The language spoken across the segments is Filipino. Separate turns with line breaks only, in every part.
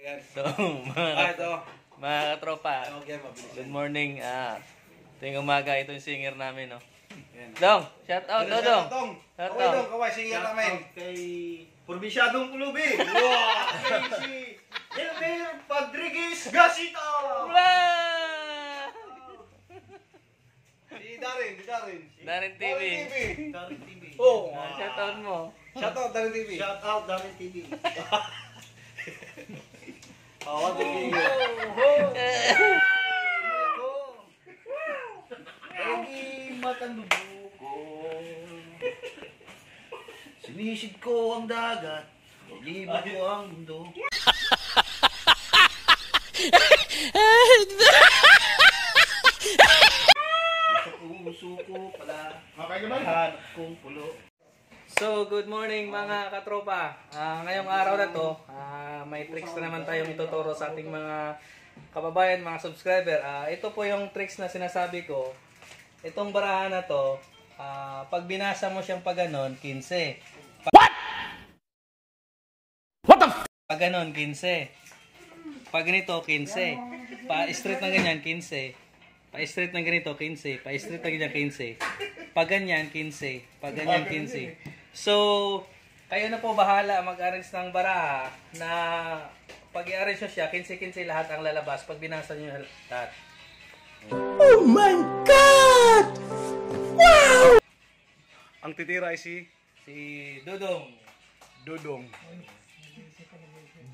So,
Ito.
mga katropa,
Okay, mabilis.
good morning. Ito yung umaga, ito yung singer namin, no? Dong, shout out, Dong. Shout
Kaway
out.
dong, kaway. Singer namin.
Kay Probinsyadong Kulubi. Wow! Kay si Elmer Padriguez Gasita.
Blah!
Si Darin.
Darin TV.
Darin TV.
Oh.
Shout out mo.
Shout out Darin TV.
Shout out Darin TV.
Awag TV.
Lagi matang dugo ko. Sinisid ko ang dagat. Libat ko ang mundo. Sa puso ko pala. Hanap kong pulo.
So, good morning mga katropa. Ngayong araw na to, may tricks na naman tayong ituturo sa ating mga kababayan, mga subscriber. Ito po yung tricks na sinasabi ko. Itong barahan na to, pag binasa mo siyang pag ganon, 15. Pag ganon, 15. Pag ganito, 15. Pa-straight ng ganyan, 15. Pa-straight ng ganito, 15. Pa-straight ng ganyan, 15. Pag ganyan, 15. Pag ganyan, 15. So, kayo na po bahala mag-arrange ng baraha na pag i-arrange nyo siya, 15-15 lahat ang lalabas pag binasa nyo lahat.
Oh my God! Wow!
Ang titira ay si
Dudong.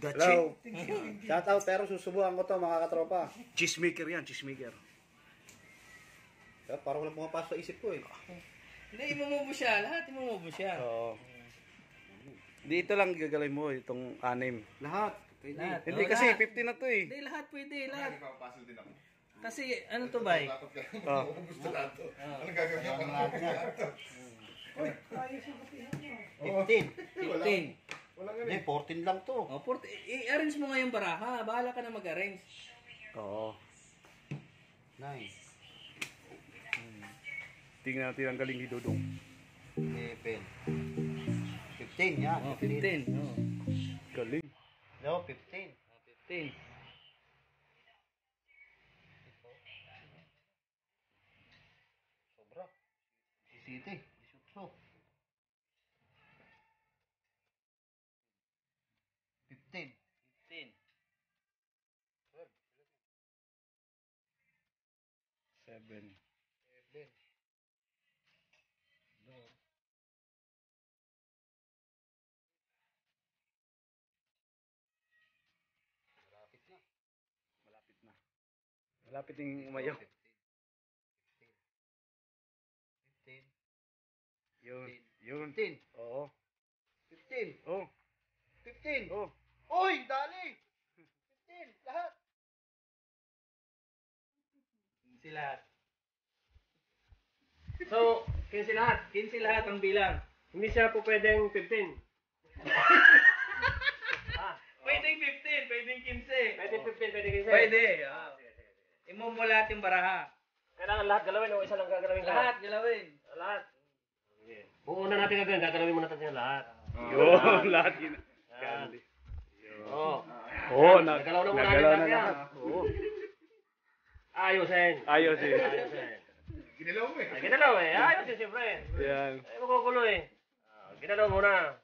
Hello. Shout out, pero susubukan ko to mga katropa. Cheesemaker yan, cheesemaker. Parang walang pumapasok sa isip ko eh.
Hindi, imumubo siya. Lahat imumubo siya.
Oo. Dito lang gagalay mo itong anim. Lahat.
Lahat.
Hindi
Oo,
kasi
lahat.
50 na to eh.
Hindi, lahat pwede. Lahat. Kasi, ano to ba eh?
Oh.
Uy, 15.
15.
Hindi, 14 lang to.
O, i-arrange mo nga yung baraha. Bahala ka na mag-arrange.
Oo.
Nice.
Tingnan natin ang galing ni Dudong.
7. 15 yan.
O, 15. O,
Galing.
No, 15.
15.
Sobra. 17. 18. 15.
15.
7.
7. Malapit na.
Malapit na. Malapit yung umayaw.
15.
Yun. Yun.
15.
Oo.
15.
Oh.
15.
Oh.
Uy, dali! 15. Lahat.
Sila. So, 15 lahat. 15 lahat ang bilang.
Hindi siya po pwedeng 15.
Pwedeng 15, pwedeng 15.
Pwede 15, pwede 15.
Pwede. Imumulat lahat yung baraha.
Kailangan lahat galawin o isa lang gagalawin ka?
Lahat, galawin.
Lahat. Buuna natin gagawin. Gagalawin muna natin yung lahat.
Yun. Lahat yun.
Yan.
Gandhi.
Oo.
Oo.
Nagalaw na muna
Nagalaw
natin
na
yan.
lahat.
Oo. Ayusin.
Ayos eh.
Ayusin. Ay, ginalaw eh. Ayusin siyempre.
Yan.
Ay, magugulo eh. Ginalaw muna.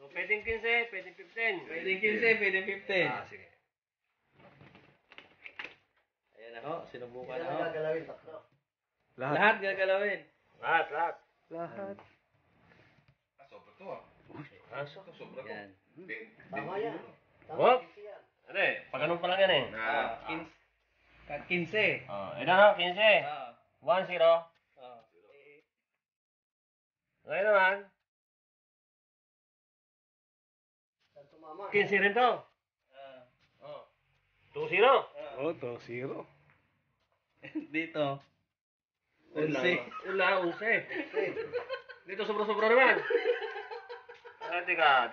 So, pwedeng 15, pwedeng 15.
Pwedeng 15, pwedeng 15.
Sige.
Ayan ako, sinubukan
Kailangan
ako.
gagalawin tatlo.
Lahat.
Lahat gagalawin.
Lahat, lahat.
Lahat.
Aso.
Yan.
Tama yan.
Wop.
Tama yan.
Ano eh, pag ganun pa lang yan eh.
15.
Ito na, 15. 1-0. Ngayon naman,
Saan tumama?
15 rin to. 2-0.
Oh, to. 0.
Dito. 11.
Wala, 11. Dito sobra-sobra naman. Tika.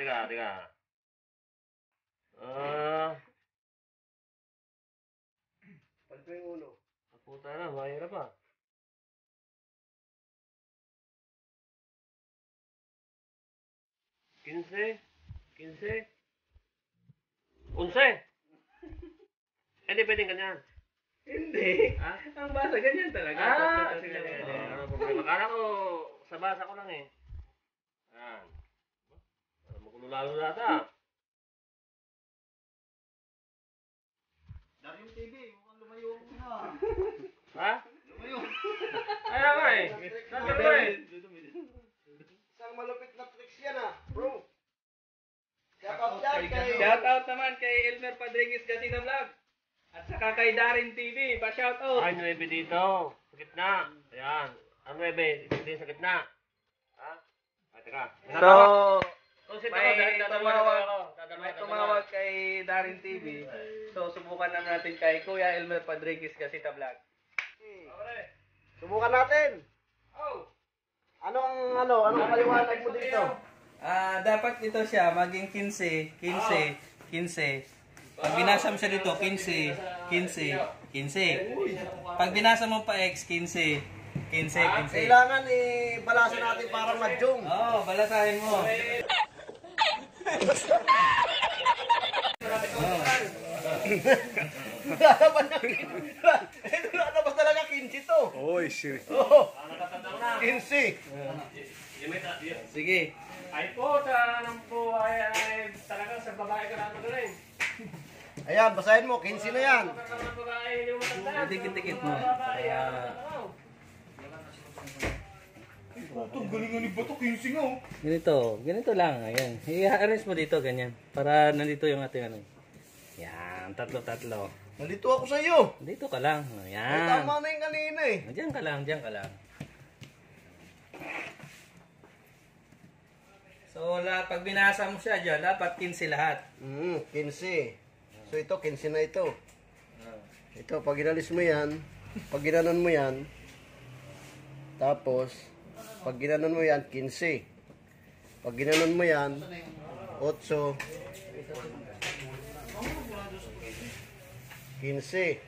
Palpa yung ulo.
Puta na, mahirap pa. 15. 11. Hindi pwedeng ganyan.
Hindi.
Ha?
Ang basa ganyan talaga.
Sige. Ano problema? Akala ko, sa basa ko lang eh. Yan. Ano mo kung lalo nata?
Daryong TV, mukhang lumayo ko na.
Ha? Lumayo. Ayaw nga eh. Nasaan ba eh?
Isang malupit na tricks yan bro.
Shout out naman kay Elmer Padrigues Casino Vlog. At saka kay Darin TV, pa-shout out.
Ay, 9 dito. Sa gitna. Ayan. Ang 9, din sa gitna. Ha? Ay, teka.
May tumawag kay Darin TV. So, subukan na natin kay Kuya Elmer Padrigues Casino Vlog.
Subukan natin. Anong paliwanag mo dito?
Dapat ito siya maging 15. Pag binasa mo siya dito, 15. Pag binasa mo pa X, 15.
Kailangan balasan natin parang madyong.
Oo, balasahin mo.
Ano ba talaga 15 to?
Oy, sir.
Oo. 15.
Sige.
Ay po, tanong po ay talagang sa babae ka na magaling.
Ayan, basahin mo. 15 na yan.
Sa babae, hindi mo matanda.
Dikit-dikit mo. Ganito lang. Ayan. I-arrange mo dito, ganyan. Para nandito yung ating ano. Yan, tatlo.
Nandito ako sa iyo.
Dito ka lang.
Ay,
Ayan.
tama na yung kanina eh.
Diyan ka lang. So, pag binasa mo siya dyan, dapat 15 lahat.
15. So ito, 15 na ito. Ito, pag inalis mo yan, pag ginanon mo yan, tapos, pag ginanon mo yan, 15. Pag ginanon mo yan, 8. 15.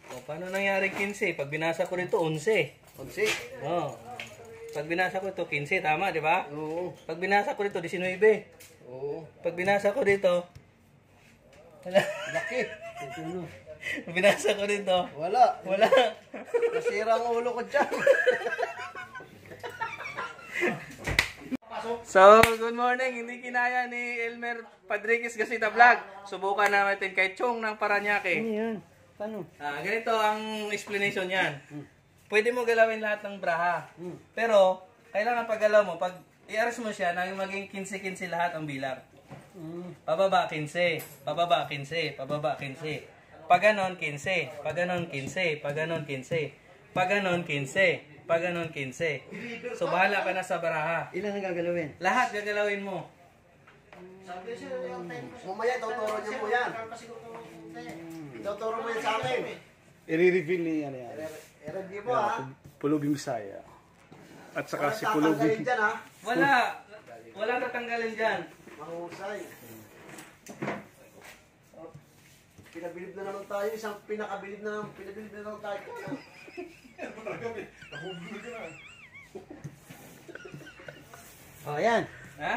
O, paano nangyari 15? Pag binasa ko rito, 11.
11.
Oh. Pag binasa ko ito, 15, tama, di ba?
Oo.
Pag binasa ko rito, 19.
Oo.
Pag binasa ko dito,
Laki.
pag binasa ko dito,
Wala.
wala.
Nasira ang ulo ko dyan.
So, good morning. Hindi kinaya ni Elmer Padrigues Gasita Vlog. Subukan na natin kay Chong ng Paranaque.
Yan. Paano?
Ganito ang explanation niyan. Pwede mo galawin lahat ng braha. Pero, kailangan paggalaw mo, pag i-arrange mo siya, nang maging 15-15 lahat ang bilang. Pababa 15, pababa 15, pababa 15. Pag ganon 15, pag ganon 15, pag ganon 15, pag ganon 15, pag ganon 15. So bahala ka na sa baraha.
Ilan ang gagalawin?
Lahat gagalawin mo.
Mamaya, tuturo niyo po yan. Tuturo mo yan sa amin.
I-reveal ni ano yan.
I-review mo ha.
Pulubing Bisaya. At saka si
Tatanggalin
Pulubing.
dyan ha.
Wala tatanggalin dyan.
Mahusay. Pinabilib na naman tayo. Isang pinakabilib na naman. Pinabilib na naman tayo. Ayan.
Ha?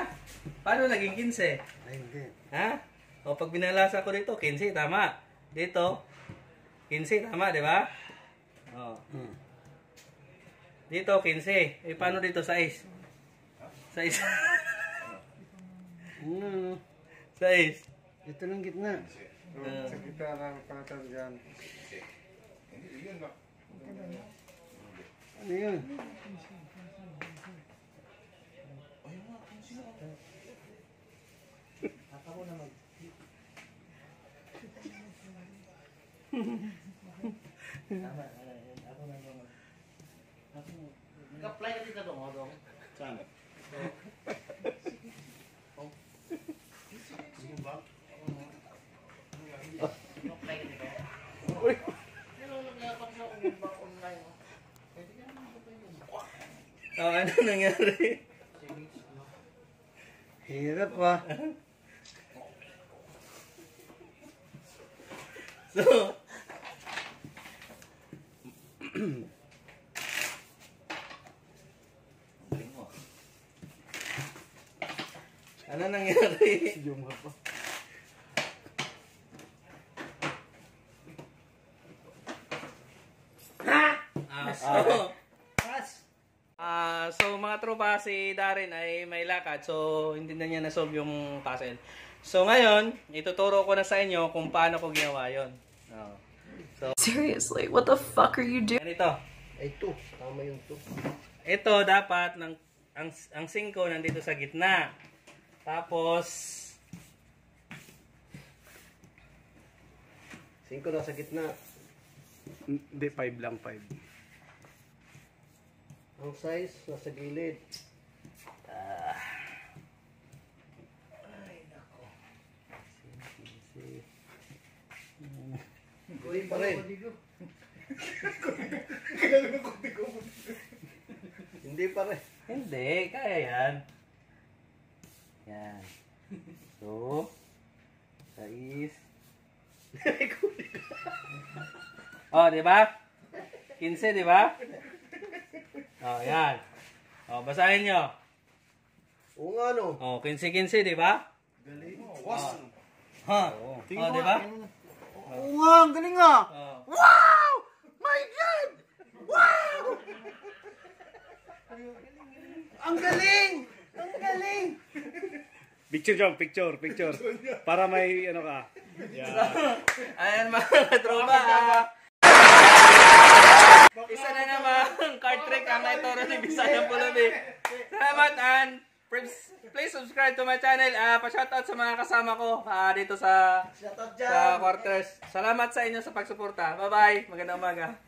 Paano naging 15?
Ay, hindi.
Ha? O pag binalasa ko dito, 15, tama. Dito, 15, tama, di ba? O. Dito, 15. Eh, paano dito, 6? 6. 6.
Ito lang gitna.
Sa
gitna ng patag dyan. Ano yun? Nag-apply ka dito dong.
Saan?
Ano nangyari?
Hirap pa.
So, Ano nangyari?
Yung pa.
So mga tropa, si Darren ay may lakad, so hindi na niya na-solve yung puzzle. So ngayon, ituturo ko na sa inyo kung paano ko ginawa yon. So,
Seriously, what the fuck are you doing?
ganito.
Ay, 2. Tama yung 2.
Ito dapat ang 5 nandito sa gitna. Tapos
5 nasa gitna.
Hindi, 5 lang, 5.
Ang size nasa gilid. Hindi pa rin. Hindi pa rin.
hindi, kaya yan. Yan. So 6. Oh, di ba? 15, di ba? Oh, yan. Oh, basahin nyo.
Oo nga no.
Oh, 15, di ba?
Galing.
Ha? Oh, di ba?
Oo nga, ang galing nga.
Oh.
Wow! My God! Wow! Ang galing! Ang galing!
Picture Jong, picture. Para may ano ka.
Ayan mga tropa. Isa na naman card trick ang naituro ni Bisayang Pulubi. Salamat and please subscribe to my channel. Pa-shoutout sa mga kasama ko dito sa
Shoutout dyan.
sa quarters. Salamat sa inyo sa pagsuporta. Bye-bye. Magandang umaga.